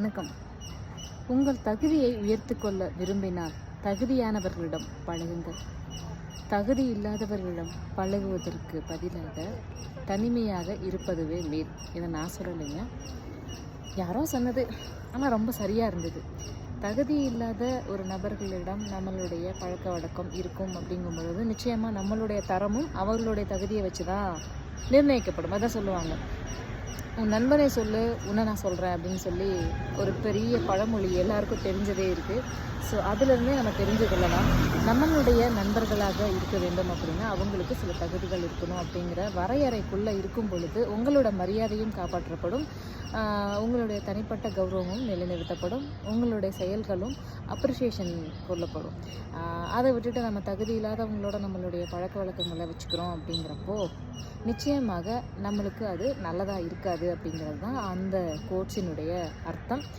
வணக்கம். உங்கள் தகுதியை உயர்த்து கொள்ள விரும்பினால் தகுதியானவர்களிடம் பழகுங்கள். தகுதி இல்லாதவர்களிடம் பழகுவதற்கு பதிலாக தனிமையாக இருப்பதுவே மேல். இதை நான் சொல்லலைங்க, யாரோ சொன்னது. ஆனால் ரொம்ப சரியாக இருந்தது. தகுதி இல்லாத ஒரு நபர்களிடம் நம்மளுடைய பழக்க வழக்கம் இருக்கும் அப்படிங்கும் பொழுது நிச்சயமாக நம்மளுடைய தரமும் அவர்களுடைய தகுதியை வச்சு தான் நிர்ணயிக்கப்படும். அதான் சொல்லுவாங்க, உன் நண்பனை சொல்லு உன்னை நான் சொல்கிறேன் அப்படின்னு சொல்லி ஒரு பெரிய பழமொழி எல்லாருக்கும் தெரிஞ்சதே இருக்குது. ஸோ அதிலிருந்தே நம்ம தெரிஞ்சு கொள்ளலாம். நம்மளுடைய நண்பர்களாக இருக்க வேண்டும் அப்படின்னா அவங்களுக்கு சில தகுதிகள் இருக்கணும் அப்படிங்கிற வரையறைக்குள்ளே இருக்கும் பொழுது உங்களோட மரியாதையும் காப்பாற்றப்படும், உங்களுடைய தனிப்பட்ட கௌரவமும் நிலைநிறுத்தப்படும், உங்களுடைய செயல்களும் அப்ரிஷியேஷன் கொள்ளப்படும். அதை விட்டுட்டு நம்ம தகுதி இல்லாதவங்களோட நம்மளுடைய பழக்க வழக்கங்களை வச்சுக்கிறோம் அப்படிங்கிறப்போ நிச்சயமாக நம்மளுக்கு அது நல்லதாக இருக்காது அப்படிங்கிறது தான் அந்த கோட்ஸினுடைய அர்த்தம்.